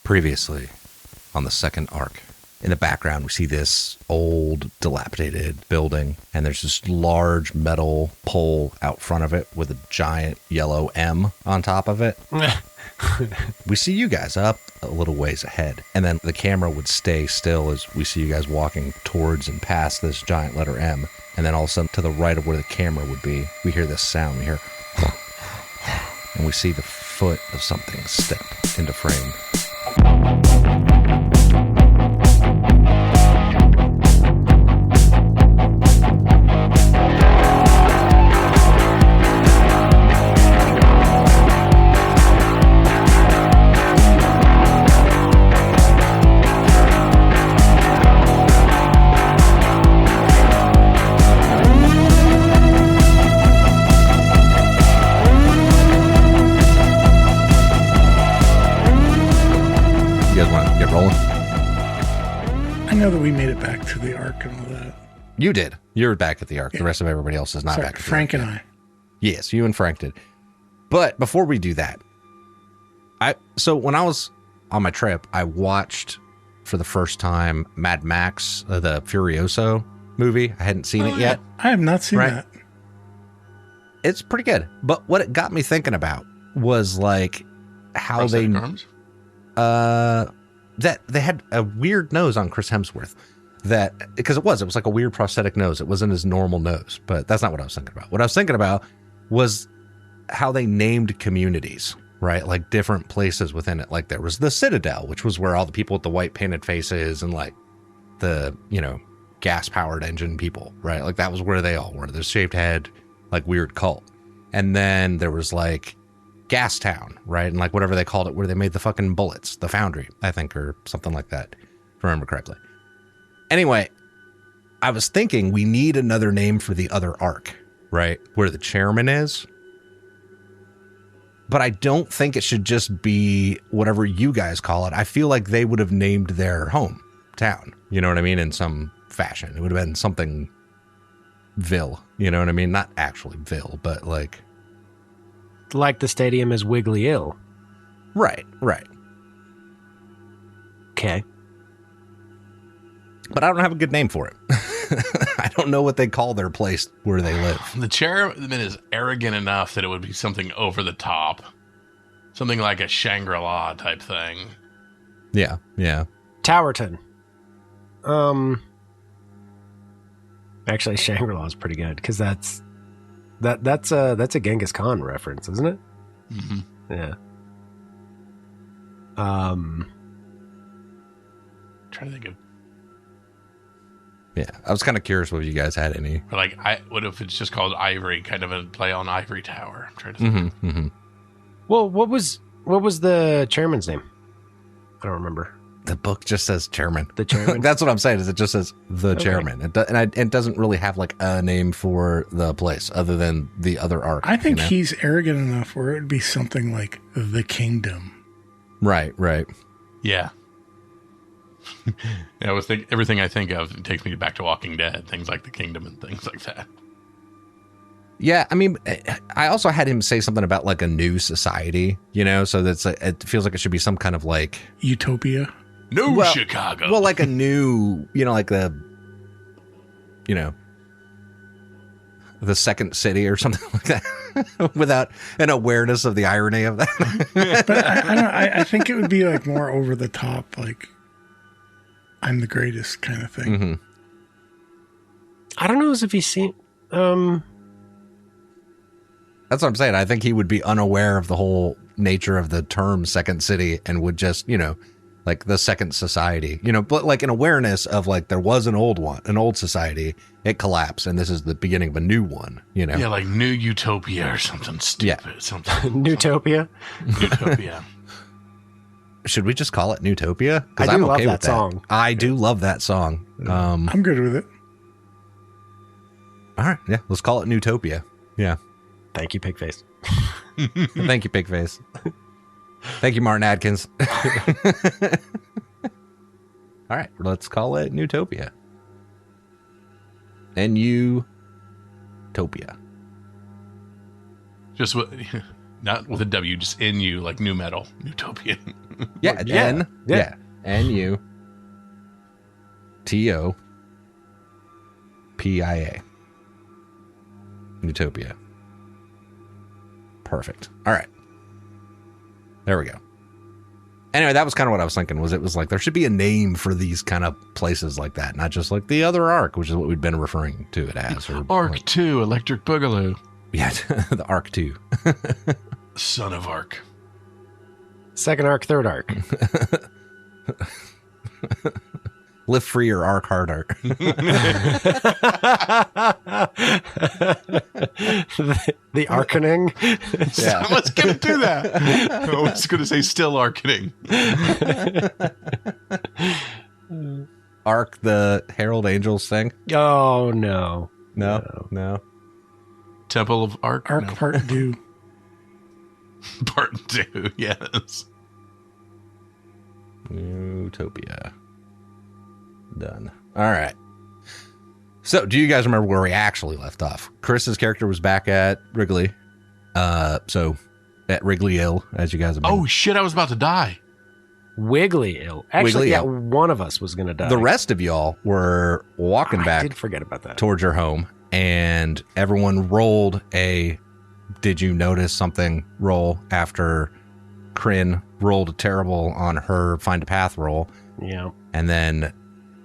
Previously on the second arc. In the background, we see this old, dilapidated building, and there's this large metal pole out front of it with a giant yellow M on top of it. We see you guys up a little ways ahead, and then the camera would stay still as we see you guys walking towards and past this giant letter M, and then all of a sudden, to the right of where the camera would be, we hear this sound. We hear, and we see the foot of something step into frame. I know that we made it back to the Ark and all that. You did. You're back at the Ark. Yeah. The rest of everybody else is not back at the Frank Ark. and I. Yes, you and Frank did. But before we do that, so when I was on my trip, I watched for the first time Mad Max, the Furioso movie. I hadn't seen it yet. I have not seen that. It's pretty good. But what it got me thinking about was like how they... that they had a weird nose on Chris Hemsworth, because it was like a weird prosthetic nose. It wasn't his normal nose, but that's not what I was thinking about. What I was thinking about was how they named communities, right? Like different places within it. Like there was the Citadel, which was where all the people with the white painted faces and like the, gas powered engine people, right? Like that was where they all were. The shaved head, like weird cult. And then there was like Gas Town, right? And like whatever they called it, where they made the fucking bullets, the foundry, I think, or something like that, if I remember correctly. Anyway, I was thinking we need another name for the other arc, right? Where the chairman is. But I don't think it should just be whatever you guys call it. I feel like they would have named their hometown, you know what I mean? In some fashion. It would have been something Ville, you know what I mean? Not actually Ville, but like the stadium is Wiggly Ill. Right. Okay. But I don't have a good name for it. I don't know what they call their place where they live. The chairman is arrogant enough that it would be something over the top. Something like a Shangri-La type thing. Yeah. Towerton. Actually, Shangri-La is pretty good because that's a Genghis Khan reference, isn't it? Mm-hmm. Yeah. Trying to think of. Yeah, I was kind of curious whether you guys had any. Like, what if it's just called Ivory, kind of a play on Ivory Tower? I'm trying to think. Mm-hmm. Well, what was the chairman's name? I don't remember. The book just says chairman. The chairman? That's what I'm saying, is it just says the chairman. It doesn't really have like a name for the place other than the other arc. I think he's arrogant enough where it would be something like the kingdom. Right. Yeah. I was everything I think of, it takes me back to Walking Dead, things like the kingdom and things like that. Yeah, I mean, I also had him say something about like a new society, so that's it feels like it should be some kind of like utopia. Chicago. Well, like a new, like the second city or something like that, without an awareness of the irony of that. But I think it would be like more over the top, like I'm the greatest kind of thing. Mm-hmm. I don't know if he's seen. That's what I'm saying. I think he would be unaware of the whole nature of the term second city and would just, like the second society, but like an awareness of like there was an old society, it collapsed, and this is the beginning of a new one, Yeah, like New Utopia or something stupid. Yeah. Something. Newtopia? Utopia. Should we just call it Newtopia? I do love that song. I do love that song. I'm good with it. All right. Yeah. Let's call it Newtopia. Yeah. Thank you, Pigface. Thank you, Pigface. Thank you, Martin Adkins. All right, let's call it Newtopia. N-U-Topia. Just what Not with a W, just NU, like new metal. Utopian. Yeah, Yeah. Yeah. NUTOPIA. Utopia. Perfect. All right. There we go. Anyway, that was kind of what I was thinking. It was like there should be a name for these kind of places like that, not just like the other Ark, which is what we'd been referring to it as. Or Ark like, 2, Electric Boogaloo. Yeah, the Ark 2. Son of Ark. Second arc, third arc. Live free or Ark hard art. The arcaning. Yeah. I was going to do that. I was going to say still Arkening. Ark, the Herald Angels thing? Oh, no. No. Temple of Ark? Arc No. Part 2. Part 2, yes. Utopia. Done. All right. So, do you guys remember where we actually left off? Chris's character was back at Wrigley. So, at Wrigley Hill, as you guys have been. Oh, shit, I was about to die. Wiggly ill. Actually, Wiggly yeah, ill. one of us was going to die. The rest of y'all were walking I back did forget about that. towards your home, and everyone rolled a did you notice something roll after Kryn rolled a terrible on her find a path roll. Yeah. And then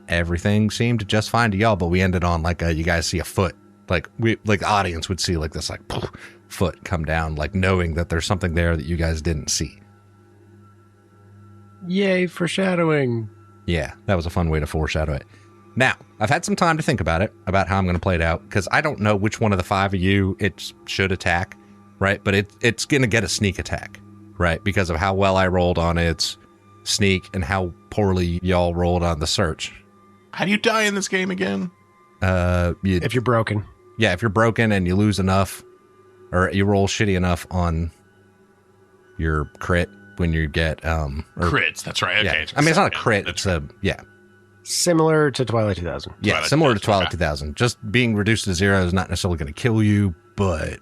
everything seemed just fine to y'all, but we ended on like you guys see a foot, like the audience would see like this like foot come down, like knowing that there's something there that you guys didn't see. Yay, foreshadowing. Yeah, that was a fun way to foreshadow it. Now, I've had some time to think about it, about how I'm going to play it out, because I don't know which one of the five of you it should attack, right? But it's going to get a sneak attack, right? Because of how well I rolled on its sneak and how poorly y'all rolled on the search. How do you die in this game again? If you're broken. Yeah, if you're broken and you lose enough, or you roll shitty enough on your crit when you get Crits, that's right. Okay. Yeah. I mean, it's not a crit. It's a Similar to Twilight 2000. Yeah, Twilight similar to 2000, Twilight okay. 2000. Just being reduced to zero is not necessarily going to kill you, but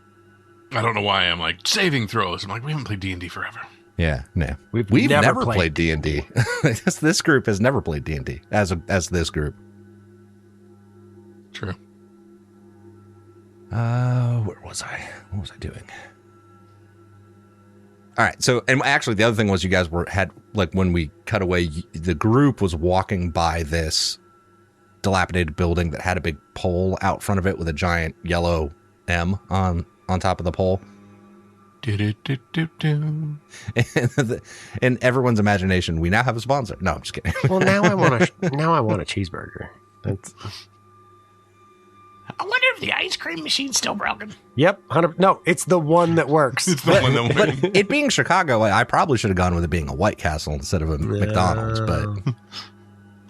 I don't know why I'm like saving throws. I'm like, we haven't played D&D forever. yeah, no. We've never never played D&D. This group has never played D&D as this group. True. Where was I? What was I doing? All right. So, and actually, the other thing was you guys had when we cut away, the group was walking by this dilapidated building that had a big pole out front of it with a giant yellow M on top of the pole. Do-do-do-do-do. In everyone's imagination, we now have a sponsor. No, I'm just kidding. Well, now I want a cheeseburger. That's I wonder if the ice cream machine's still broken. Yep, 100. No, it's the one that works. It's the one that went. But it being Chicago, I probably should have gone with it being a White Castle instead of a McDonald's. But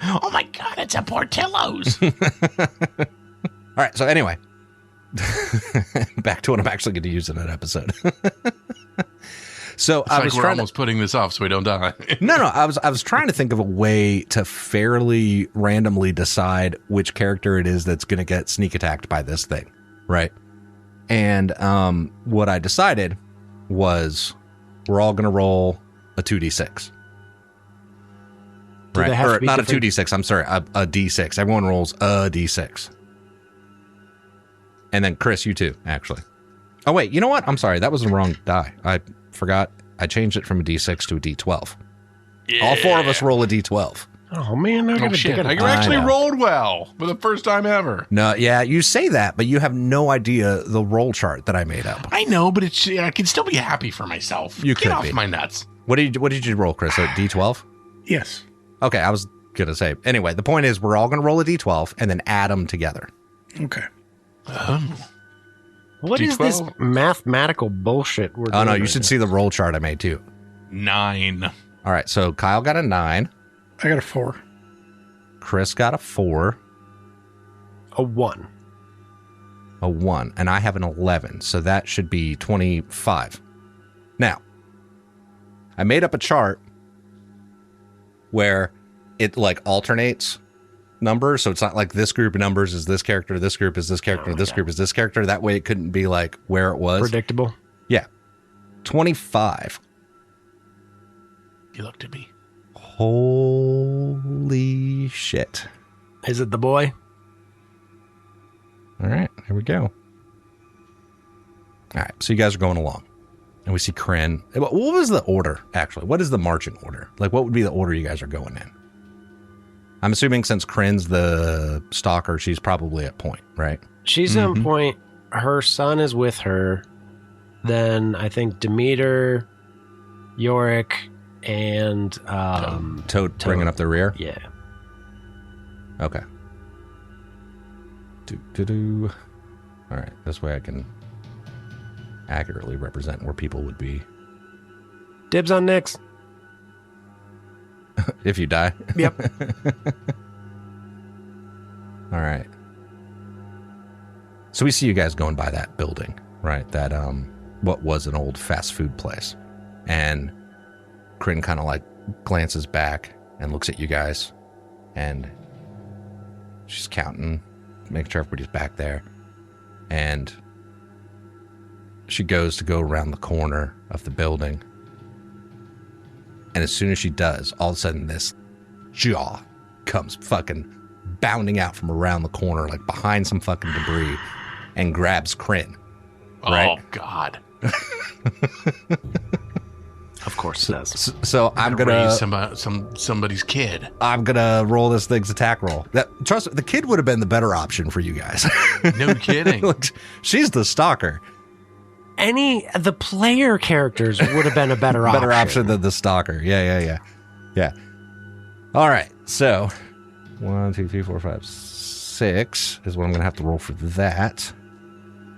Oh my god, it's a Portillo's. all right. So anyway, back to what I'm actually going to use in that episode. So It's I like was we're trying almost putting this off so we don't die. No. I was trying to think of a way to fairly randomly decide which character it is that's going to get sneak attacked by this thing, right? And what I decided was we're all going to roll a 2d6. Do they Right? have to Or be not different? a 2d6, I'm sorry, a d6. Everyone rolls a d6. And then Chris, you too, actually. Oh, wait, you know what? I'm sorry. That was the wrong die. I forgot. I changed it from a d6 to a d12. Yeah. All four of us roll a d12. Oh man, Oh shit! You actually I know. rolled well for the first time ever. No, yeah, you say that, but you have no idea the roll chart that I made up. I know, but I can still be happy for myself. You Get could off be. my nuts. What did you roll, Chris? A d12? Yes. Okay, I was gonna say. Anyway, the point is we're all gonna roll a d12 and then add them together. Okay. What is this D12? mathematical bullshit we're doing? Oh no, you right should now? see the roll chart I made too. 9. All right, so Kyle got a 9, I got a 4. Chris got a 4, A 1. a 1, and I have an 11, so that should be 25. Now, I made up a chart where it like alternates numbers, so it's not like this group of numbers is this character, this group is this character, this group is this character. That way it couldn't be like where it was. Predictable. Yeah. 25. You looked at me. Holy shit. Is it the boy? All right, here we go. All right, so you guys are going along. And we see Kryn. What was the order, actually? What is the marching order? Like, what would be the order you guys are going in? I'm assuming since Kryn's the stalker, she's probably at point, right? She's on point. Her son is with her. Then I think Demeter, Yorick, and Toad bringing up the rear? Yeah. Okay. Do. All right, this way I can accurately represent where people would be. Dibs on Nyx. If you die. Yep. All right. So we see you guys going by that building, right? That what was an old fast food place. And Kryn kind of like glances back and looks at you guys, and she's counting, making sure everybody's back there. And she goes to go around the corner of the building. And as soon as she does, all of a sudden this jaw comes fucking bounding out from around the corner, like behind some fucking debris, and grabs Kryn. Right? Oh, God. Of course it does. So I'm gonna raise somebody's kid. I'm gonna roll this thing's attack roll. Trust me, the kid would have been the better option for you guys. No kidding. Look, she's the stalker. The player characters would have been a better option. Better option than the stalker. Yeah. All right. So 1, 2, 3, 4, 5, 6 is what I'm gonna have to roll for that.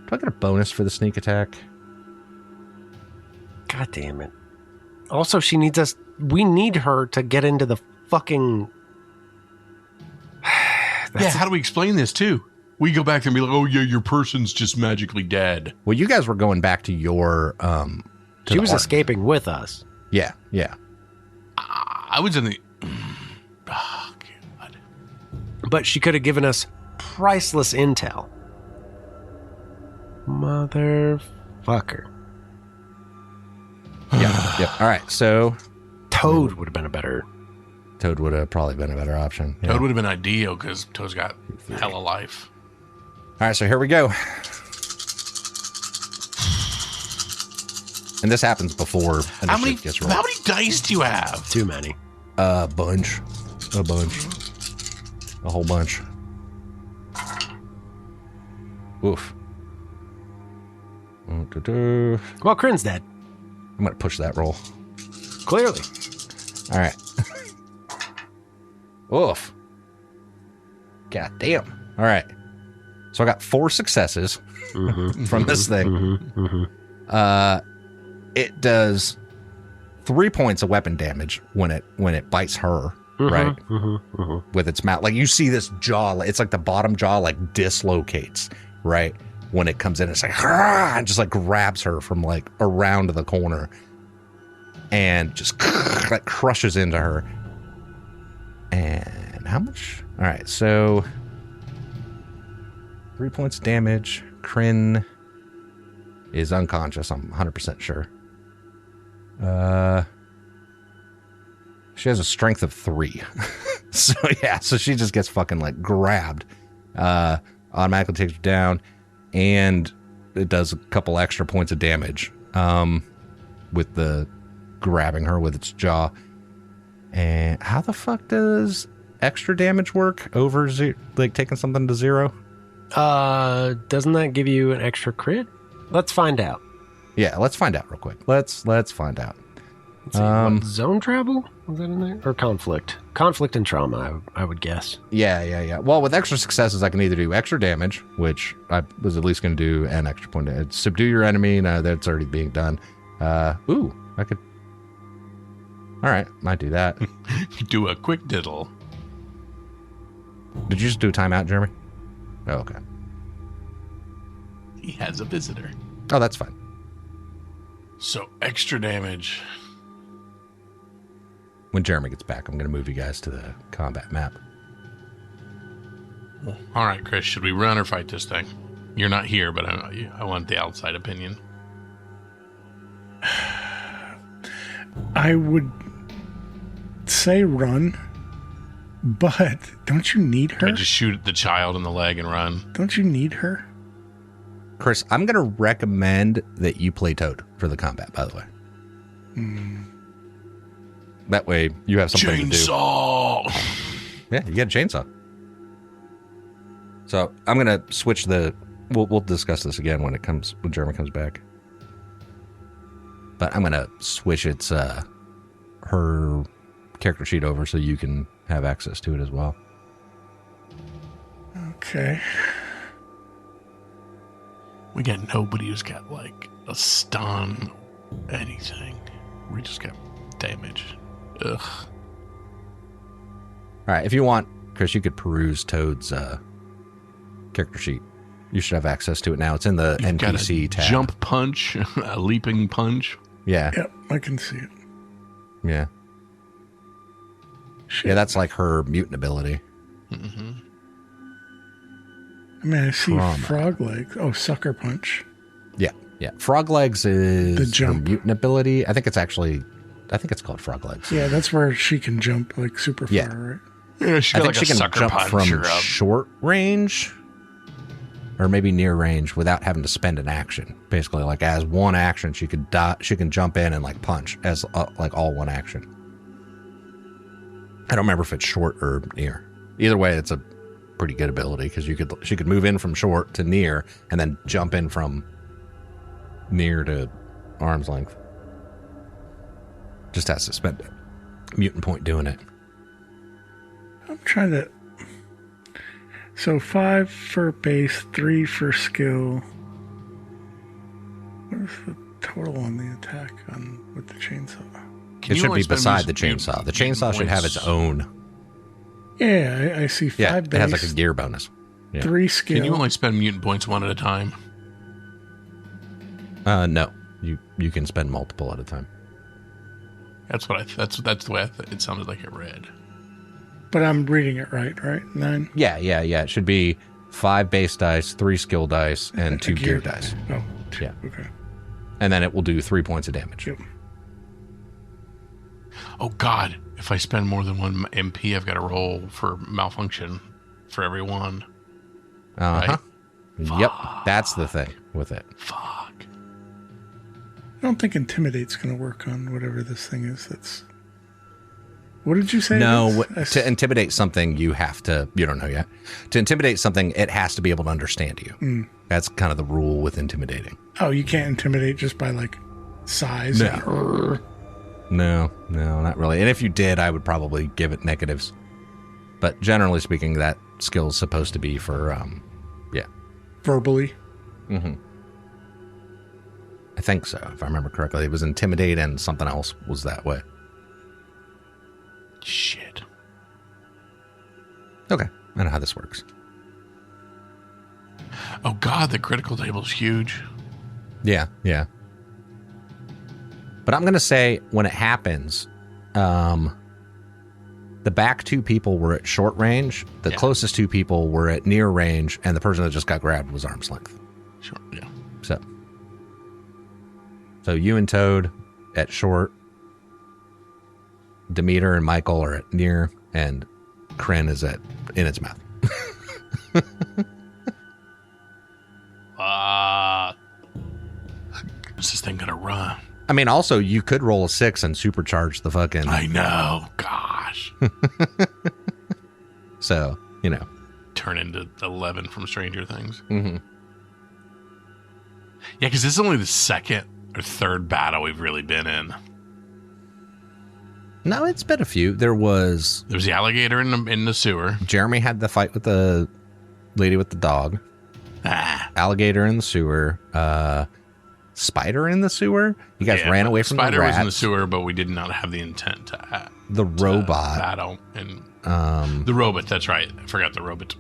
Do I get a bonus for the sneak attack? God damn it. Also, she needs us. We need her to get into the fucking. How do we explain this too? We go back there and be like, "Oh yeah, your person's just magically dead." Well, you guys were going back to your. She was escaping with us. Yeah. I was in the. Oh, God. But she could have given us priceless intel. Motherfucker. Yeah. All right. So Toad would have been a better. Toad would have probably been a better option. Yeah. Toad would have been ideal because Toad's got hella life. All right. So here we go. And this happens before initiative gets rolled. How many dice do you have? Too many. A bunch. A whole bunch. Oof. Well, Kryn's dead. I'm going to push that roll. Clearly. All right. Oof. God damn. All right. So I got 4 successes from this thing. It does 3 points of weapon damage when it bites her, right? With its mouth. Like you see this jaw, it's like the bottom jaw like dislocates, right? When it comes in, it's like, and just like grabs her from like around the corner and just like crushes into her. And how much? All right, so 3 points of damage. Kryn is unconscious, I'm 100% sure. She has a strength of 3. So she just gets fucking like grabbed. Automatically takes her down. And it does a couple extra points of damage with the grabbing her with its jaw. And how the fuck does extra damage work over like taking something to 0? Doesn't that give you an extra crit? Let's find out. Yeah, let's find out real quick. Let's find out. Let's see, what, zone travel? Was that in there? Or conflict? Conflict and trauma, I would guess. Yeah. Well, with extra successes, I can either do extra damage, which I was at least going to do an extra point. Subdue your enemy. No, that's already being done. I could. All right, might do that. Do a quick diddle. Did you just do a timeout, Jeremy? Oh, okay. He has a visitor. Oh, that's fine. So extra damage. When Jeremy gets back, I'm going to move you guys to the combat map. All right, Chris, should we run or fight this thing? You're not here, but I want the outside opinion. I would say run, but don't you need her? I just shoot the child in the leg and run. Don't you need her? Chris, I'm going to recommend that you play Toad for the combat, by the way. That way you have something to do. Chainsaw! Yeah, you get a chainsaw. So I'm going to switch the... We'll discuss this again when Jeremy comes back. But I'm going to switch her character sheet over so you can have access to it as well. Okay. We got nobody who's got like a stun, anything. We just got damage. Ugh. All right, if you want, Chris, you could peruse Toad's character sheet. You should have access to it now. It's in the You've got NPC a tab. jump punch, a leaping punch. Yeah. Yep, I can see it. Yeah. Shit. Yeah, that's like her mutant ability. Mm-hmm. I mean, I see Trauma. frog legs. Oh, sucker punch. Yeah, yeah. Frog legs The is her jump. mutant ability. I think it's called frog legs. Yeah, that's where she can jump like super far, Yeah. right? Yeah, she I got think like she a can sucker jump punch from or a short range or maybe near range without having to spend an action. Basically, like as one action, she can jump in and like punch as like all one action. I don't remember if it's short or near. Either way, it's a pretty good ability because she could move in from short to near and then jump in from near to arm's length. Just has to spend a mutant point doing it. I'm trying to... So 5 for base, 3 for skill. What is the total on the attack with the chainsaw? Can It you should only be spend beside the mutant- chainsaw. The mutant chainsaw should have its points? own. Yeah, I see 5 Yeah, base, it has like a gear bonus. Yeah. 3 skill. Can you only spend mutant points one at a time? No, you can spend multiple at a time. That's what that's the way it sounded like it read. But I'm reading it right? 9? Yeah. It should be 5 base dice, 3 skill dice, and A 2 gear dice. Oh, 2. Yeah. Okay. And then it will do 3 points of damage. Yep. Oh God! If I spend more than 1 MP, I've got to roll for malfunction for every one. Uh-huh. Right? Yep. That's the thing with it. Fuck. I don't think Intimidate's going to work on whatever this thing is. That's... What did you say? No, it is? to intimidate something, you don't know yet. To intimidate something, it has to be able to understand you. That's kind of the rule with intimidating. Oh, you can't intimidate just by like size. No. No, not really. And if you did, I would probably give it negatives. But generally speaking, that skill is supposed to be for, Verbally. Mm-hmm. I think so, if I remember correctly. It was intimidate and something else was that way. Shit. Okay, I know how this works. Oh God, the critical table is huge. Yeah. But I'm going to say when it happens, the back 2 people were at short range. The closest 2 people were at near range, and the person that just got grabbed was arm's length. Sure. Yeah. So you and Toad at short. Demeter and Michael are at near, and Kryn is in its mouth. Is this thing gonna run? I mean, also, you could roll a 6 and supercharge the fucking... I know. Gosh. So, Turn into 11 from Stranger Things. Mm-hmm. Yeah, because this is only the second or third battle we've really been in. No, it's been a few. There was... There's the alligator in the sewer. Jeremy had the fight with the lady with the dog. Alligator in the sewer. Spider in the sewer. You guys ran away from the spider rats. was in the sewer, but we did not have the intent to the robot battle and the robot. That's right. I forgot the robot.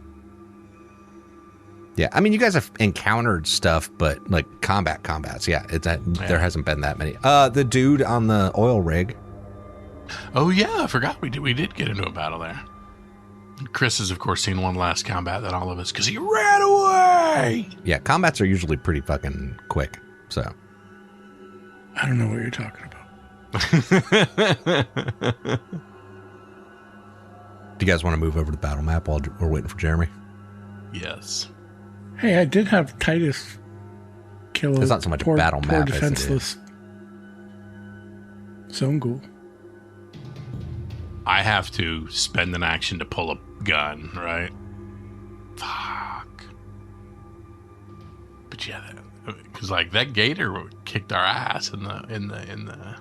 Yeah, I mean, you guys have encountered stuff, but like combats. Yeah, there hasn't been that many. The dude on the oil rig. Oh yeah, I forgot we did get into a battle there. Chris has of course seen one last combat than all of us because he ran away. Yeah, combats are usually pretty fucking quick. So I don't know what you're talking about. Do you guys want to move over to the battle map while we're waiting for Jeremy? Yes. Hey, I did have Titus kill It's not so much a battle poor map as it is. defenseless zone ghoul. I have to spend an action to pull a gun, right? Fuck. But yeah, because like that gator kicked our ass in the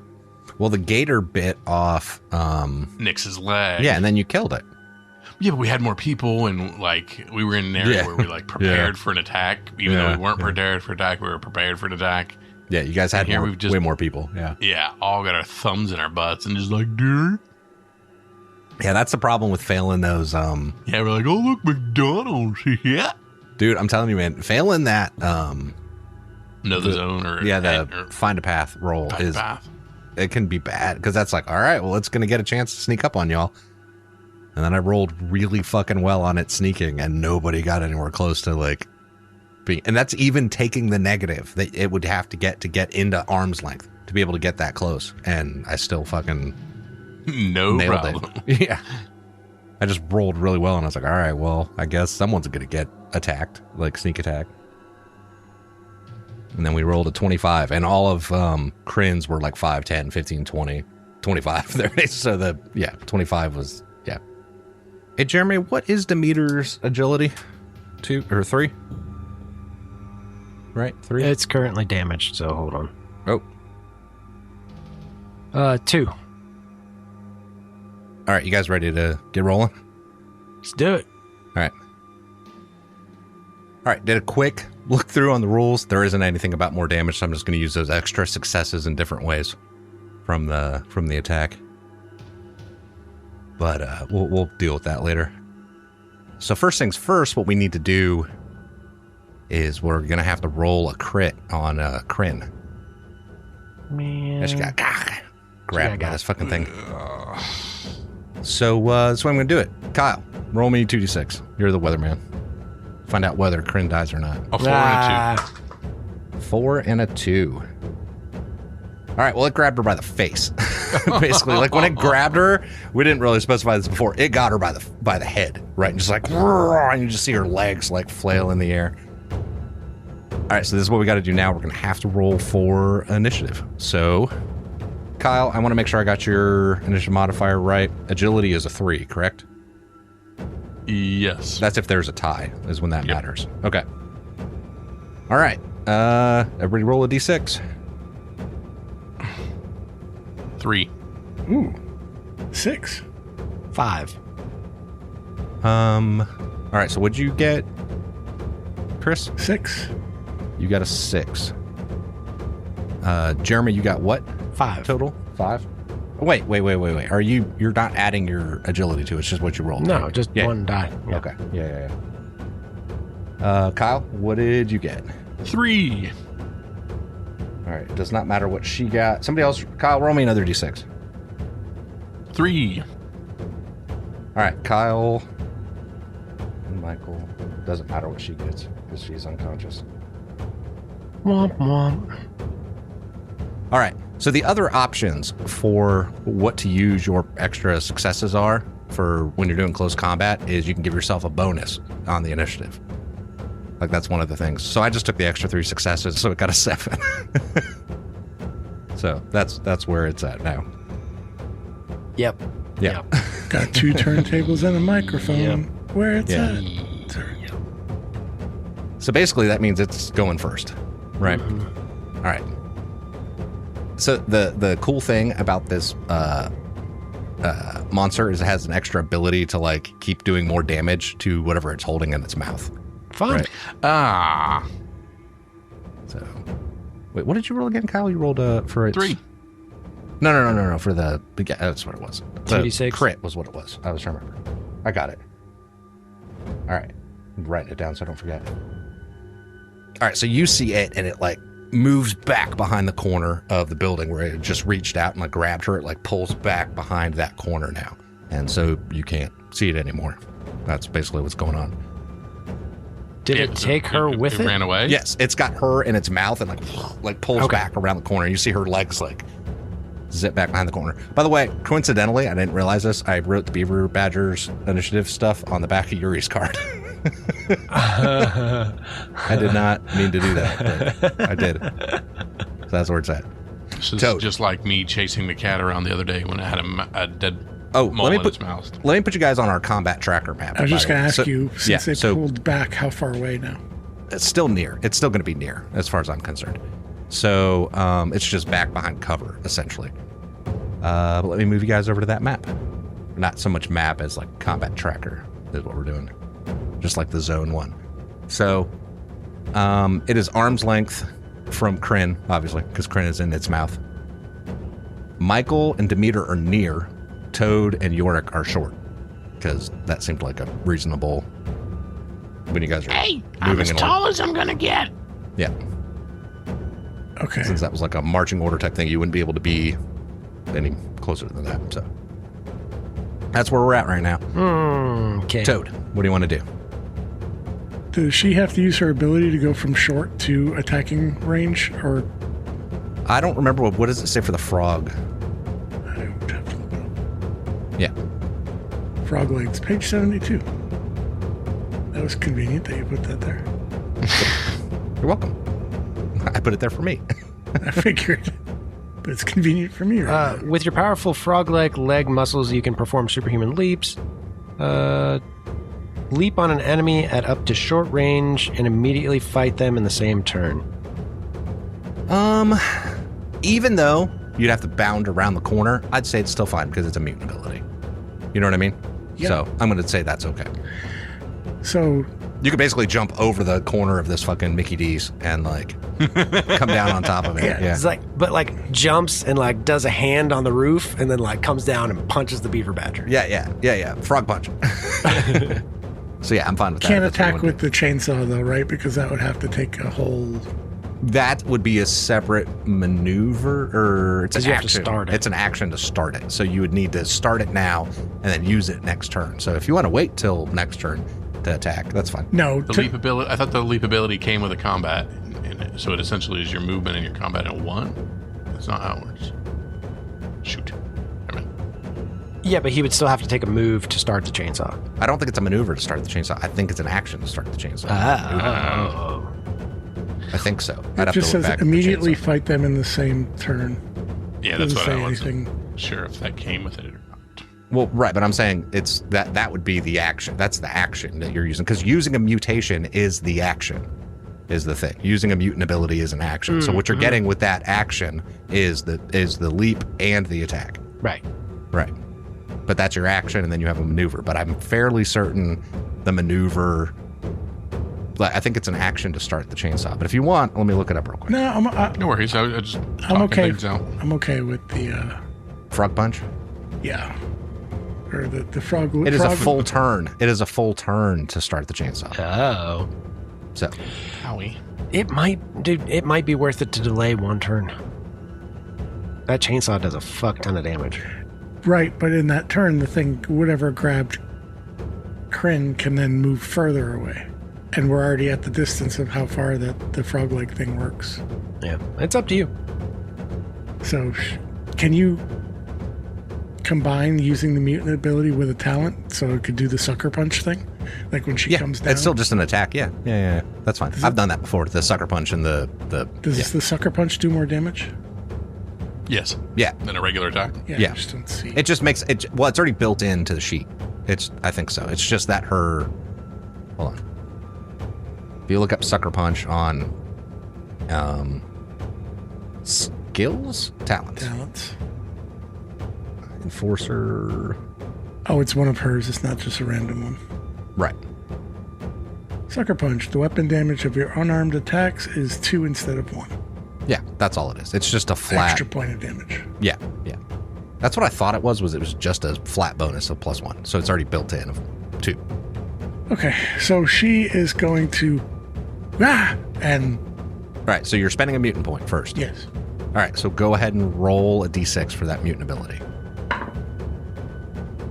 Well, the gator bit off. Nix's leg. Yeah, and then you killed it. Yeah, but we had more people, and like we were in an area Yeah. where we like prepared for an attack. Even though we weren't prepared for attack, we were prepared for an attack. Yeah, you guys had Here more, we've just- way more people. Yeah. Yeah, all got our thumbs in our butts and just like, dude. Yeah, that's the problem with failing those. Yeah, we're like, oh look, McDonald's. Yeah. Dude, I'm telling you, man, failing that. Know the zone or The find a path roll find a is path. it can be bad because that's like, all right, well, it's going to get a chance to sneak up on y'all. And then I rolled really fucking well on it sneaking, and nobody got anywhere close to like being. And that's even taking the negative that it would have to get into arm's length to be able to get that close. And I still fucking No nailed problem. it. Yeah. I just rolled really well, and I was like, all right, well, I guess someone's going to get attacked, like sneak attack. And then we rolled a 25, and all of Kryn's were like 5, 10, 15, 20, 25. There it is. So 25 was, yeah. Hey, Jeremy, what is Demeter's agility? 2 or 3? Right? 3? It's currently damaged, so hold on. Oh. 2. All right, you guys ready to get rolling? Let's do it. All right. All right, did a quick look through on the rules. There isn't anything about more damage, so I'm just going to use those extra successes in different ways from the attack. But we'll deal with that later. So first things first, what we need to do is we're going to have to roll a crit on Kryn. Man. Yeah, she got grabbed by this fucking thing. So that's why I'm going to do it. Kyle, roll me 2d6. You're the weatherman. Find out whether Kryn dies or not. A 4 and a 2. 4 and a 2. All right, well, it grabbed her by the face. Basically, like when it grabbed her, we didn't really specify this before. It got her by the head, right? And just like, and you just see her legs like flail in the air. All right, so this is what we got to do now. We're going to have to roll for initiative. So, Kyle, I want to make sure I got your initiative modifier right. Agility is a 3, correct? Yes. That's if there's a tie, is when that matters. Okay. All right. Everybody roll a d6. 3. Ooh. 6. 5. All right, so what'd you get, Chris? 6. You got a 6. Jeremy, you got what 5. total? 5? Wait. You're not adding your agility to it. It's just what you rolled. No, right? just Yeah. one die. Yeah. Okay. Yeah. Kyle, what did you get? 3. All right. It does not matter what she got. Somebody else. Kyle, roll me another d6. 3. All right. Kyle and Michael. Doesn't matter what she gets because she's unconscious. Womp womp. All right. So the other options for what to use your extra successes are for when you're doing close combat is you can give yourself a bonus on the initiative. Like that's one of the things. So I just took the extra 3 successes, so it got a 7. So that's where it's at now. Yep. Yeah. Got 2 turntables and a microphone. Yep. Where it's Yeah. at. So basically that means it's going first, right? All right. So the cool thing about this monster is it has an extra ability to like keep doing more damage to whatever it's holding in its mouth. Fun. Right. Ah. So, wait, what did you roll again, Kyle? You rolled for its... 3. No. For the yeah, that's what it was. The 2d6? crit was what it was. I was trying to remember. I got it. All right, I'm writing it down so I don't forget. All right, so you see it, and it like moves back behind the corner of the building where it just reached out and like grabbed her. It like pulls back behind that corner now, and so you can't see it anymore. That's basically what's going on. Did it take her with it? Ran away? Yes, it's got her in its mouth and like pulls Okay. back around the corner. You see her legs like zip back behind the corner. By the way, coincidentally, I didn't realize this. I wrote the Beaver Badger's initiative stuff on the back of Yuri's card. I did not mean to do that, but I did. So that's where it's at. This is Toad. just like me chasing the cat around the other day when it had a dead mole in its mouth. Let me put you guys on our combat tracker map. I was just going to ask you, since they so pulled back, how far away now? it's still near. It's still going to be near, as far as I'm concerned. So it's just back behind cover, essentially. But let me move you guys over to that map. Not so much map as like combat tracker is what we're doing. Just like the zone 1. So it is arm's length from Kryn, obviously, because Kryn is in its mouth. Michael and Demeter are near. Toad and Yorick are short, because that seemed like a reasonable when you guys are Hey, moving I'm as in tall order. as I'm gonna get. Yeah, Okay. since that was like a marching order type thing, you wouldn't be able to be any closer than that. So that's where we're at right now. Okay. Toad, what do you want to do? Does she have to use her ability to go from short to attacking range, or I don't remember what does it say for the frog? I would have to look it up. Yeah, Frog legs, page 72. That was convenient that you put that there. you're welcome. I put it there for me. I figured, but it's convenient for me right now. With your powerful frog-like leg muscles, you can perform superhuman leaps. Leap on an enemy at up to short range and immediately fight them in the same turn. Even though you'd have to bound around the corner, I'd say it's still fine because it's a mutant ability. You know what I mean? Yeah. So I'm going to say that's okay. So You could basically jump over the corner of this fucking Mickey D's and like come down on top of it. Yeah. Yeah. It's like, but like jumps and like does a hand on the roof and then like comes down and punches the Beaver Badger. Yeah. Frog punch. So yeah, I'm fine with that. can't if that's what you attack want with the chainsaw though, right? Because that would have to take a whole. to do. That would be a separate maneuver, or it's an 'Cause you have to action. start it. It's an action to start it. So you would need to start it now and then use it next turn. So if you want to wait till next turn to attack, that's fine. No, The leap ability. I thought the leap ability came with a combat in it, so it essentially is your movement and your combat in one. That's not how it works. Shoot. Never mind. Yeah, but he would still have to take a move to start the chainsaw. I don't think it's a maneuver to start the chainsaw. I think it's an action to start the chainsaw. Oh. I think so. it just says immediately fight them in the same turn. Yeah, that's Doesn't what say I wasn't anything. sure if that came with it or not. Well, right, but I'm saying it's that would be the action. That's the action that you're using, because using a mutation is the action, is the thing. Using a mutant ability is an action. So what you're getting with that action is the leap and the attack. Right. Right. But that's your action, and then you have a maneuver. But I'm fairly certain the maneuver. I think it's an action to start the chainsaw. But if you want, let me look it up real quick. No, No worries. I just I'm talking okay. things out. I'm okay with the Frog punch. yeah, or the frog. It is a frog- full turn. It is a full turn to start the chainsaw. Oh. So Howie. It might be worth it to delay one turn. That chainsaw does a fuck ton of damage. Right, but in that turn, the thing, whatever grabbed Kryn, can then move further away. And we're already at the distance of how far that the frog leg thing works. Yeah. It's up to you. So, can you combine using the mutant ability with a talent so it could do the sucker punch thing? Like when she yeah, comes down? it's still just an attack. Yeah. That's fine. I've done that before. The sucker punch and the Does the sucker punch do more damage? Yes. yeah. Than a regular attack. Yeah. I just don't see. It just makes it. Well, it's already built into the sheet. I think so. It's just that her. Hold on. If you look up sucker punch on, skills, talents, Talents. enforcer. Oh, it's one of hers. It's not just a random one. Right. Sucker punch. The weapon damage of your unarmed attacks is 2 instead of 1. Yeah, that's all it is. It's just a flat. Extra point of damage. Yeah. That's what I thought it was just a flat bonus of +1. So it's already built in of 2. Okay, so she is going to and All right. So you're spending a mutant point first. yes. All right. So go ahead and roll a d6 for that mutant ability.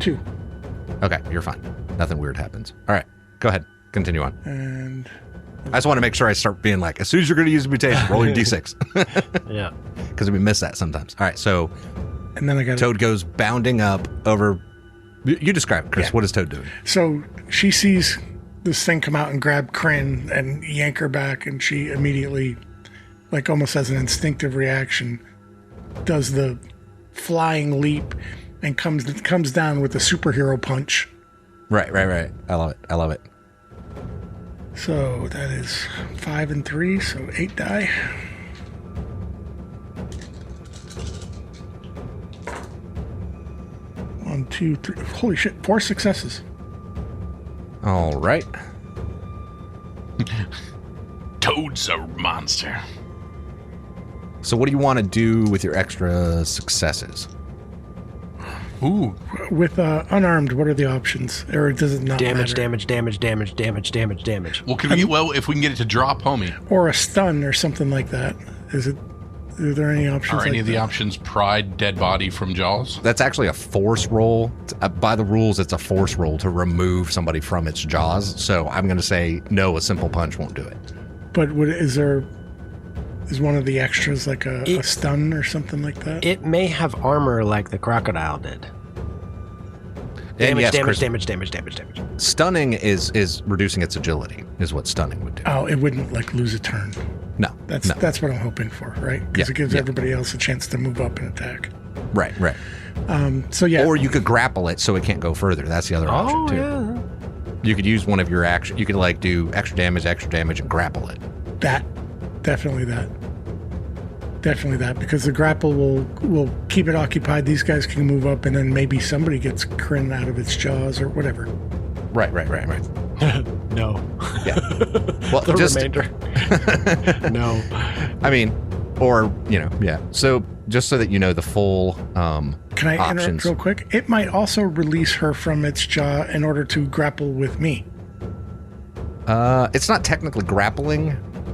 2. Okay, you're fine. Nothing weird happens. All right. Go ahead. Continue on. And I just want to make sure I start being like, as soon as you're going to use a mutation, roll your d6. Yeah. Because we miss that sometimes. All right, so And then I got Toad goes bounding up over. You describe it, Chris. Yeah. What is Toad doing? So she sees this thing come out and grab Kryn and yank her back, and she immediately, like almost as an instinctive reaction, does the flying leap and comes down with a superhero punch. Right. I love it. So that is 5 and 3, so 8 die. One, two, three. Holy shit, 4 successes. All right. Toad's a monster. So what do you want to do with your extra successes? Ooh. With unarmed, what are the options? Or does it not Damage, matter? damage. Well, can we get, well, if we can get it to drop, homie. Or a stun or something like that. Are there any options Are any like of the that? options pride dead body from Jaws? That's actually a force roll. By the rules, it's a force roll to remove somebody from its jaws. So I'm going to say no, a simple punch won't do it. But is one of the extras like a stun or something like that? It may have armor like the crocodile did. And yes, Chris, Damage. stunning is reducing its agility, is what stunning would do. Oh, it wouldn't like lose a turn. No. That's what I'm hoping for, right? Because Yeah, it gives yeah. everybody else a chance to move up and attack. Right. So yeah, Or you could grapple it so it can't go further. That's the other option, too. Yeah. You could use one of your actions. You could like do extra damage, and grapple it. definitely that, because the grapple will keep it occupied. These guys can move up, and then maybe somebody gets Kryn out of its jaws or whatever. Right. No. Yeah. Well, The just remainder. No. I mean, or yeah. So just so that you know the full Can I options. interrupt real quick? It might also release her from its jaw in order to grapple with me. It's not technically grappling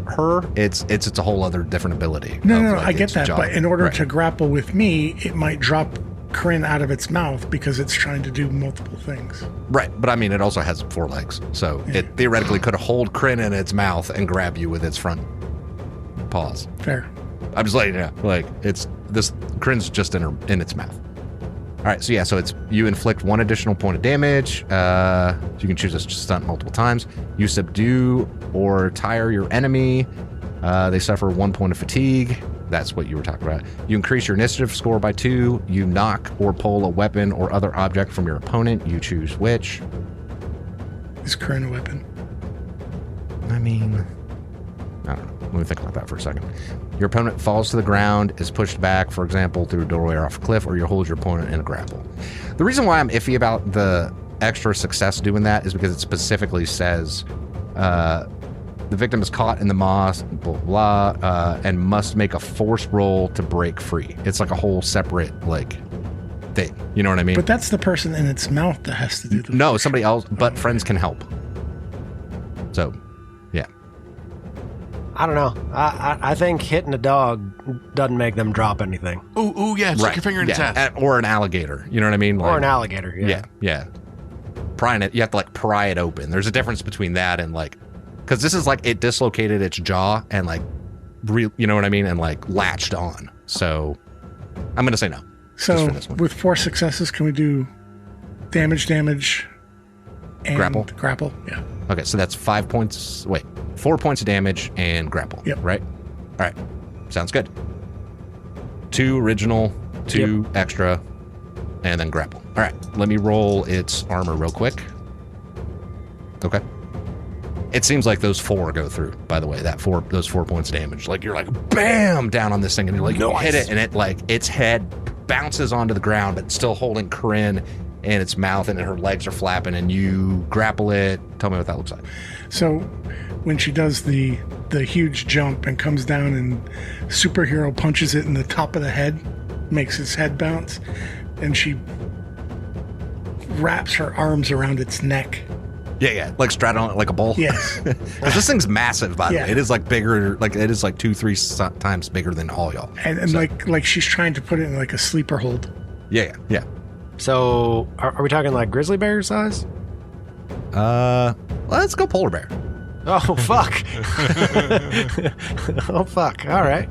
her. It's a whole other different ability. No, like, I get its that. jaw. But in order Right. to grapple with me, it might drop Kryn out of its mouth because it's trying to do multiple things. Right, but I mean, it also has 4 legs, so it theoretically could hold Kryn in its mouth and grab you with its front paws. Fair. I'm just letting you know, like Kryn's just in its mouth. All right, so it's you inflict 1 additional point of damage. You can choose to stunt multiple times. You subdue or tire your enemy. They suffer 1 point of fatigue. That's what you were talking about. You increase your initiative score by 2. You knock or pull a weapon or other object from your opponent. You choose which. Is Kryn a weapon? I mean, I don't know. Let me think about that for a second. Your opponent falls to the ground, is pushed back, for example, through a doorway or off a cliff, or you hold your opponent in a grapple. The reason why I'm iffy about the extra success doing that is because it specifically says the victim is caught in the moss, blah, blah, and must make a force roll to break free. It's like a whole separate, thing. You know what I mean? But that's the person in its mouth that has to do the No, somebody else, but friends can help. So, yeah. I don't know. I think hitting a dog doesn't make them drop anything. Ooh, yeah, stick your finger in its ass. Or an alligator. You know what I mean? Or an alligator, yeah. Yeah. Prying it, you have to pry it open. There's a difference between that and because this is it dislocated its jaw and you know what I mean? And latched on. So I'm going to say no. So just for this one. with 4 successes, can we do damage, and Grapple? Yeah. Okay, so that's 5 points. Wait, 4 points of damage and grapple. Yep. Right? All right. Sounds good. 2 original, 2 extra, and then grapple. All right. Let me roll its armor real quick. Okay. It seems like those 4 go through, by the way, those 4 points of damage. You're bam, down on this thing, and you're you hit it, and it its head bounces onto the ground, but still holding Kryn in its mouth, and her legs are flapping, and you grapple it. Tell me what that looks like. So when she does the huge jump and comes down and superhero punches it in the top of the head, makes its head bounce, and she wraps her arms around its neck. Yeah. Straddling it like a bull. Yes. Because this thing's massive, by the Yeah. way. It is bigger, it is 2-3 times bigger than all y'all. And So- like she's trying to put it in a sleeper hold. Yeah. So, are we talking grizzly bear size? Let's go polar bear. Oh, fuck. Oh, fuck. All right.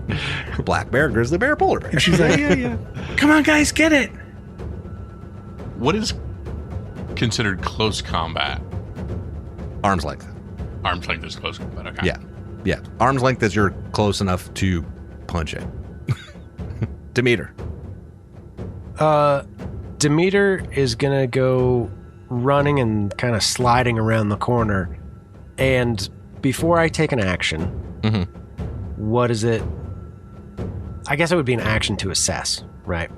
Black bear, grizzly bear, polar bear. And she's like, yeah. Come on, guys, get it. What is considered close combat? Arm's length. Arms like this close combat. Okay. Yeah. Arm's length is you're close enough to punch it. Demeter. Demeter is going to go running and kind of sliding around the corner. And before I take an action, what is it? I guess it would be an action to assess, right?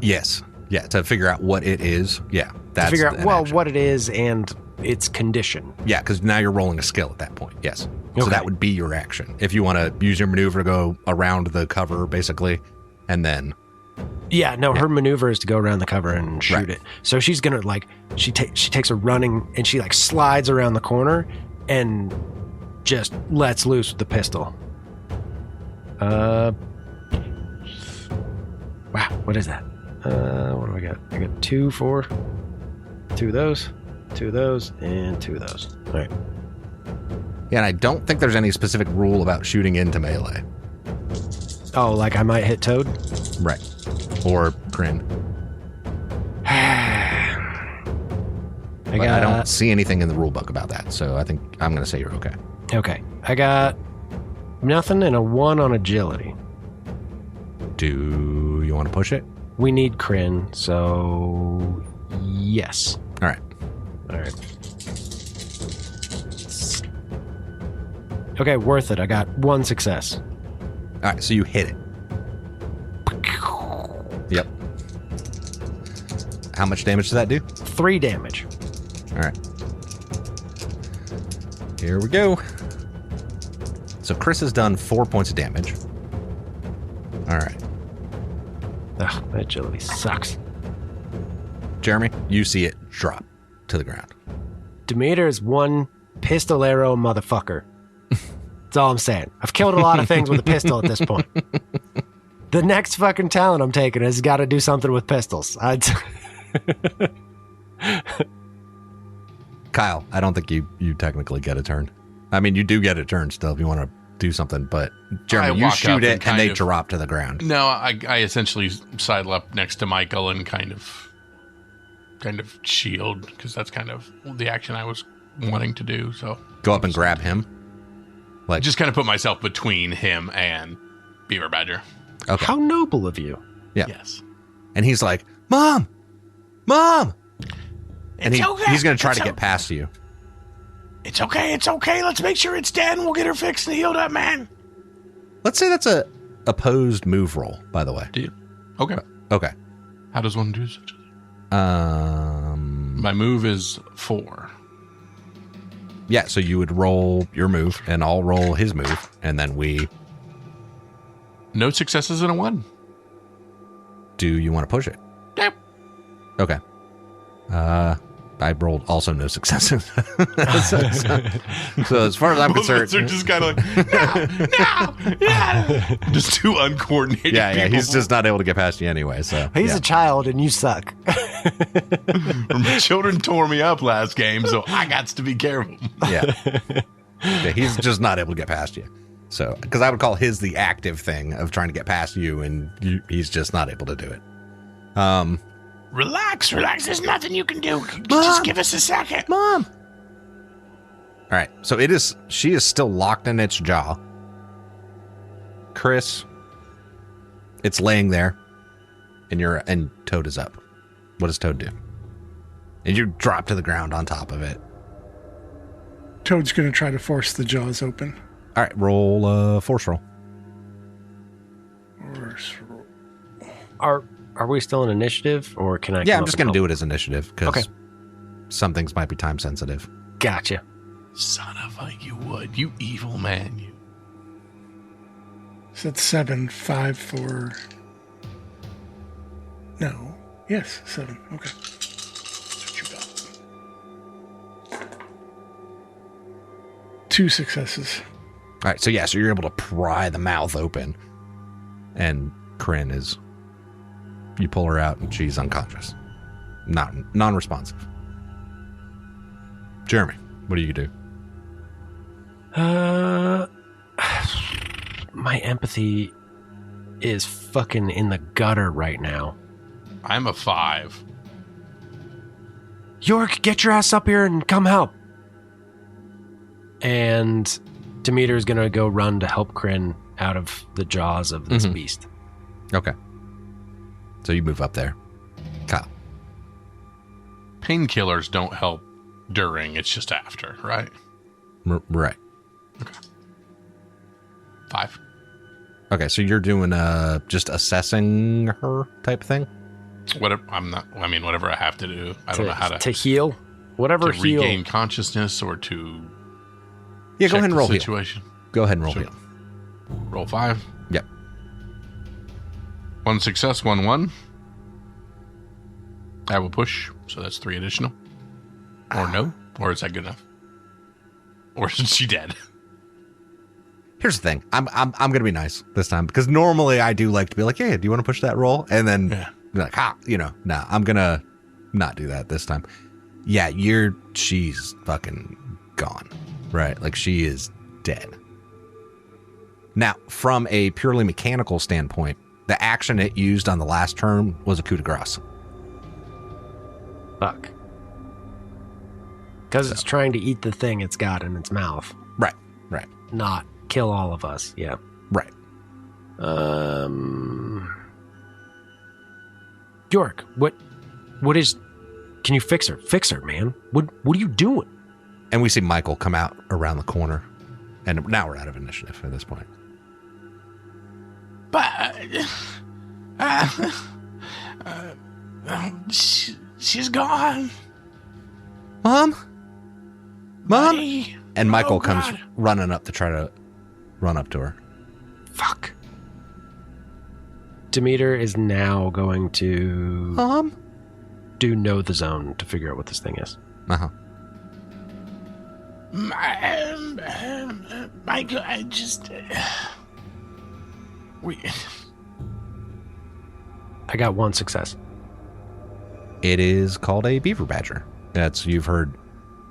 Yes. Yeah, to figure out what it is. Yeah. To figure out, well, action. what it is and its condition. Yeah, because now you're rolling a skill at that point. Yes. Okay. So that would be your action. If you want to use your maneuver to go around the cover, basically, and then... Yeah, no, her maneuver is to go around the cover and shoot it. So she's going to, like, she takes a running, and she, like, slides around the corner and just lets loose with the pistol. Wow, what is that? What do I got? I got 2 of those, 2 of those, and 2 of those. All right. Yeah, and I don't think there's any specific rule about shooting into melee. Oh, like I might hit Toad? Right. Or Kryn. I don't see anything in the rule book about that, so I think I'm going to say you're okay. Okay. I got nothing and a 1 on agility. Do you want to push it? We need Kryn, so yes. All right. All right. Okay, worth it. I got 1 success. All right, so you hit it. Yep. How much damage does that do? 3 damage. All right. Here we go. So Chris has done 4 points of damage. All right. Ugh, that agility sucks. Jeremy, you see it drop to the ground. Demeter is one pistolero motherfucker. That's all I'm saying. I've killed a lot of things with a pistol at this point. The next fucking talent I'm taking has got to do something with pistols. Kyle, I don't think you technically get a turn. I mean, you do get a turn still if you want to do something, but Jeremy, you shoot it and they drop to the ground. No, I essentially sidle up next to Michael and kind of shield, because that's kind of the action I was wanting to do. So go up and grab him. Like, just kind of put myself between him and Beaver Badger. Okay. How noble of you. Yeah. Yes. And he's like, Mom! And It's okay. he's going to try It's to get past you. It's okay. Let's make sure it's dead and we'll get her fixed and healed up, man. Let's say that's a opposed move roll, by the way. Deal. Okay. Okay. How does one do such a thing? Um, My move is 4. Yeah, so you would roll your move, and I'll roll his move, and then we... No successes and a 1. Do you want to push it? Yep. Okay. I rolled also no successes. So as far as I'm Both of concerned... us are just kind of like, no, just 2 uncoordinated Yeah, people. he's just not able to get past you anyway, so... He's yeah. a child and you suck. My children tore me up last game, so I got to be careful. Yeah. Yeah, he's just not able to get past you. So, because I would call his the active thing of trying to get past you, and he's just not able to do it. Relax. There's nothing you can do. Mom. Just give us a second. Mom! All right, so she is still locked in its jaw. Chris, it's laying there, and Toad is up. What does Toad do? And you drop to the ground on top of it. Toad's going to try to force the jaws open. All right, roll a force roll. Are we still in initiative, or can I? Yeah, I'm just going to do it as initiative because Okay. some things might be time sensitive. Gotcha. Son of a, you would. You evil man. You. So that's 7, 5 for... No. Yes, 7. Okay. That's what you got. 2 successes. All right, so you're able to pry the mouth open, and Kryn is... You pull her out, and she's unconscious. Non-responsive. Jeremy, what do you do? My empathy is fucking in the gutter right now. I'm a 5. York, get your ass up here and come help. And Demeter's gonna go run to help Kryn out of the jaws of this beast. Okay. So you move up there. Kyle. Painkillers don't help during, it's just after, right? Right. Okay. 5. Okay, so you're doing just assessing her type thing? Whatever I have to do. I don't know how to heal. Whatever to heal. regain consciousness or to Yeah, go ahead and roll heal. situation. Go ahead and roll Sure. heal. Roll 5. Yep. 1 success, 1. I will push, so that's 3 additional. Or no? Or is that good enough? Or is she dead? Here's the thing. I'm gonna be nice this time because normally I do like to be like, yeah, do you want to push that roll? And then be like, no, I'm gonna not do that this time. Yeah, she's fucking gone, right? Like she is dead. Now, from a purely mechanical standpoint, the action it used on the last turn was a coup de grace. Fuck. Because it's trying to eat the thing it's got in its mouth. Right. Not kill all of us. Yeah. Right. York, what is... Can you fix her? Fix her, man. What are you doing? And we see Michael come out around the corner. And now we're out of initiative at this point. But she's gone. Mom? Buddy. And Michael Oh, comes God. running up to try to run up to her. Fuck. Demeter is now going to Mom? do know the zone to figure out what this thing is. Uh-huh. Michael, I just... I got 1 success. It is called a Beaver Badger. You've heard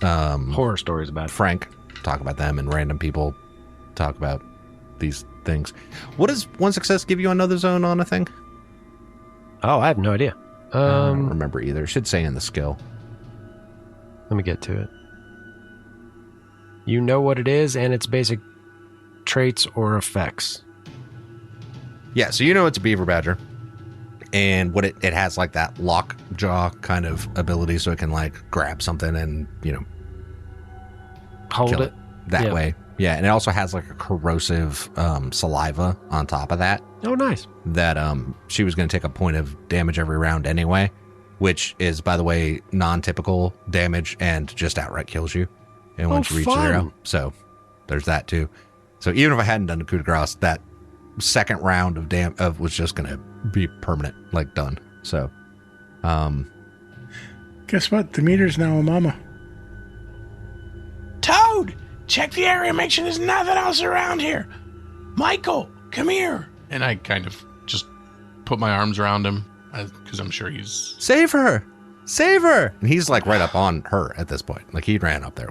Horror stories about it. Frank talk about them and random people talk about these things. What does 1 success give you another zone on a thing? Oh, I have no idea. I don't remember either. It should say in the skill. Let me get to it. You know what it is and its basic traits or effects. Yeah, so you know it's a Beaver Badger. And what it has like that lock jaw kind of ability so it can like grab something and, Hold kill it. that Yeah. way. Yeah, and it also has like a corrosive saliva on top of that. Oh, nice. That she was going to take a point of damage every round anyway, which is, by the way, non-typical damage and just outright kills you. And once you reach fun. 0, so there's that too. So even if I hadn't done a coup de grace, that second round of was just going to be permanent, like done. So, Guess what? Demeter's now a mama. Toad, check the area, make sure there's nothing else around here. Michael, come here. And I kind of just put my arms around him because I'm sure he's... save her! Save her! And he's like right up on her at this point. Like he ran up there.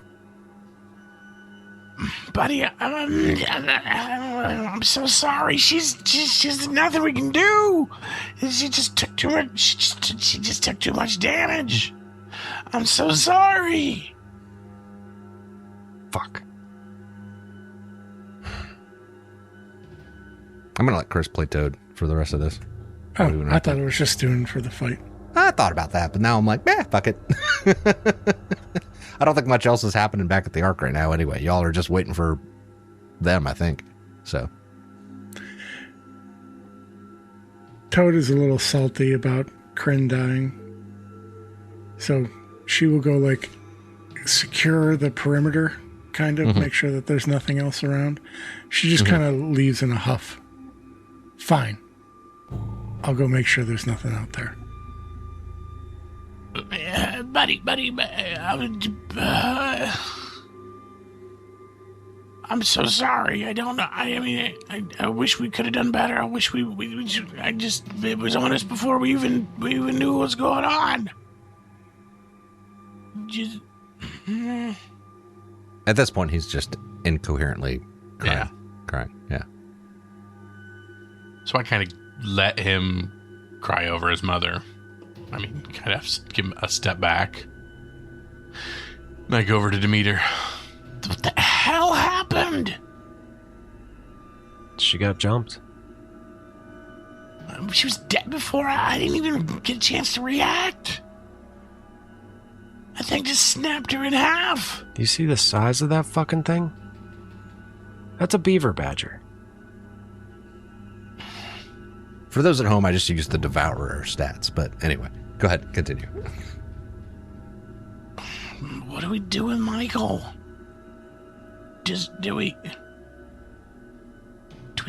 Buddy, I'm so sorry. She's nothing we can do. She just took too much. She just took too much damage. I'm so sorry. Fuck. I'm going to let Chris play Toad for the rest of this. Oh, Probably wouldn't I have thought to- it was just doing for the fight. I thought about that, but now I'm like, fuck it. I don't think much else is happening back at the Ark right now anyway. Y'all are just waiting for them, I think. So, Toad is a little salty about Kryn dying. So she will go like secure the perimeter, kind of make sure that there's nothing else around. She just kind of leaves in a huff. Fine. I'll go make sure there's nothing out there. Buddy, I'm so sorry. I don't know. I wish we could have done better. I wish it was on us before we even knew what was going on. at this point, he's just incoherently crying. Yeah. So I kind of let him cry over his mother. I mean, kind of give him a step back. And I go over to Demeter. What the hell happened? She got jumped. She was dead before I didn't even get a chance to react. That thing just snapped her in half. Do you see the size of that fucking thing? That's a beaver badger. For those at home, I just used the Devourer stats. But anyway, go ahead. Continue. What do we do with Michael? Do we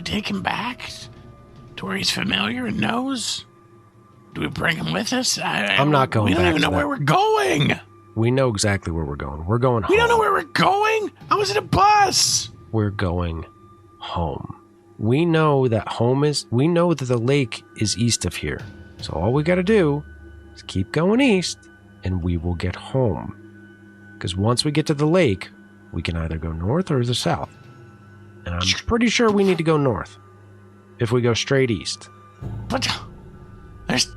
take him back to where he's familiar and knows? Do we bring him with us? I'm not going We don't back even to know that. where we're going. We know exactly where we're going. We're going home. We don't know where we're going. I was in a bus. We're going home. We know that we know that the lake is east of here. So all we got to do is keep going east and we will get home. Because once we get to the lake, we can either go north or the south. And I'm pretty sure we need to go north if we go straight east. But there's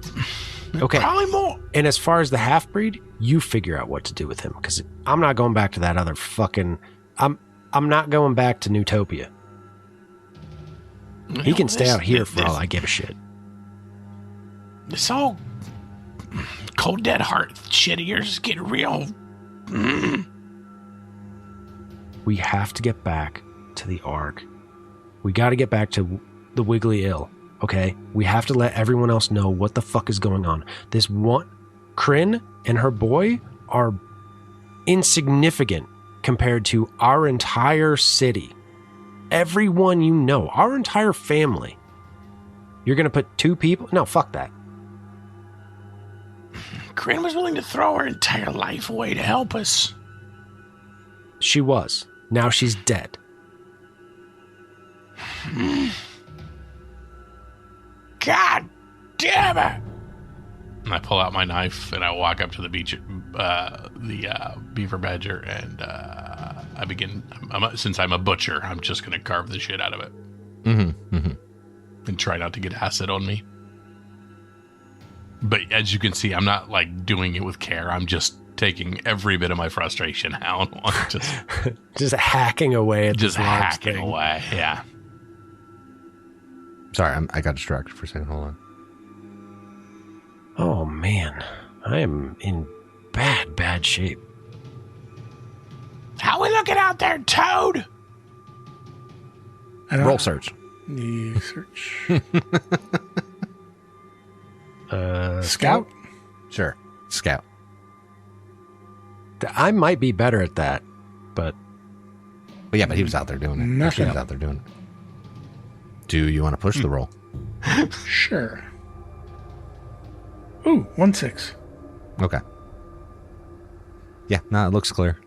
Okay. probably more. And as far as the half-breed, you figure out what to do with him. Because I'm not going back to that other fucking... I'm not going back to Newtopia. He can stay out here for all I give a shit. This whole cold dead heart shit of yours is getting real. We have to get back to the Ark. We got to get back to the Wiggly Ill, okay? We have to let everyone else know what the fuck is going on. This one, Kryn and her boy are insignificant compared to our entire city. Everyone you know, our entire family. You're going to put 2 people? No, fuck that. Kryn was willing to throw her entire life away to help us. She was. Now she's dead. God damn it! And I pull out my knife and I walk up to the Beaver Badger and I begin. Since I'm a butcher, I'm just going to carve the shit out of it. And try not to get acid on me. But as you can see, I'm not like doing it with care. I'm just taking every bit of my frustration out on just hacking away at just this large hacking thing. away. Yeah. Sorry, I got distracted for a second. Hold on. Oh man, I am in bad shape. How we looking out there, Toad? I don't- Roll search. The search. Scout? Sure. Scout. I might be better at that, but But yeah, but he was out there doing it. Nothing. She was out there doing it. Do you want to push the roll? Sure. Ooh, 1-6. Okay. Yeah, no, it looks clear.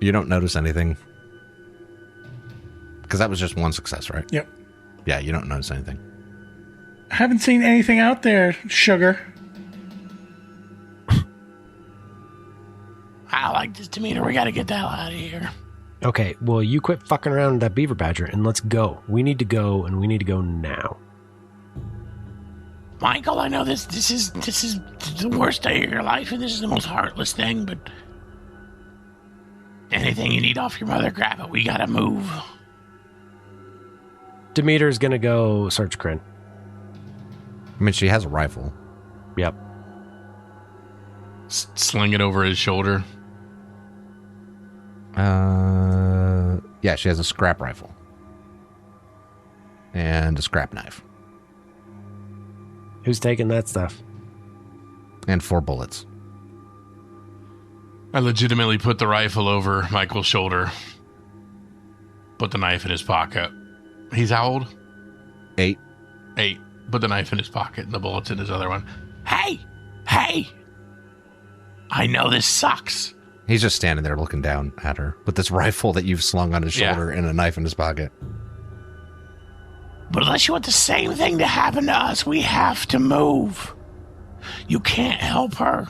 You don't notice anything. Because that was just one success, right? Yep. Yeah, you don't notice anything. I haven't seen anything out there, sugar. I like this demeanor. We gotta get the hell out of here. okay. Well, you quit fucking around with that beaver badger and let's go. We need to go, and we need to go now. Michael, I know this is the worst day of your life, and this is the most heartless thing, but anything you need off your mother, grab it. We gotta move. Demeter's gonna go search Kryn. I mean, she has a rifle. Yep. Sling it over his shoulder. Yeah, she has a scrap rifle. And a scrap knife. Who's taking that stuff? And 4 bullets. I legitimately put the rifle over Michael's shoulder. Put the knife in his pocket. He's how old? 8. 8. Put the knife in his pocket and the bullets in his other one. Hey! I know this sucks, He's just standing there looking down at her with this rifle that you've slung on his Yeah. shoulder and a knife in his pocket. but unless you want the same thing to happen to us, we have to move. You can't help her.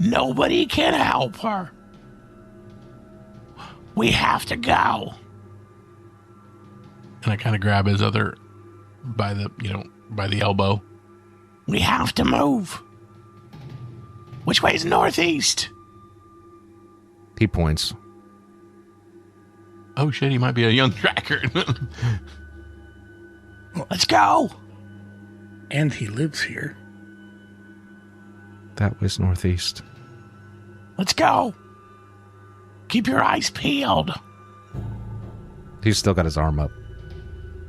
Nobody can help her. We have to go. And I kind of grab his other by the elbow. We have to move. Which way is northeast? He points. Oh shit, he might be a young tracker. Let's go. And he lives here. That way's northeast. Let's go. Keep your eyes peeled. He's still got his arm up,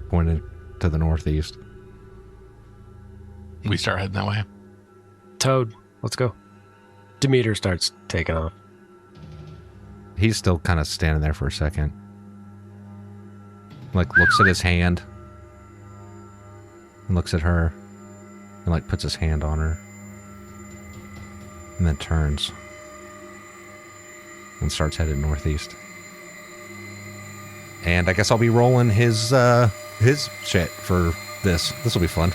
pointed to the northeast. We start heading that way. Toad, let's go. Demeter starts taking off. He's still kind of standing there for a second. Like, looks at his hand. And looks at her. And, like, puts his hand on her. And then turns. And starts headed northeast. And I guess I'll be rolling his shit for this. This will be fun.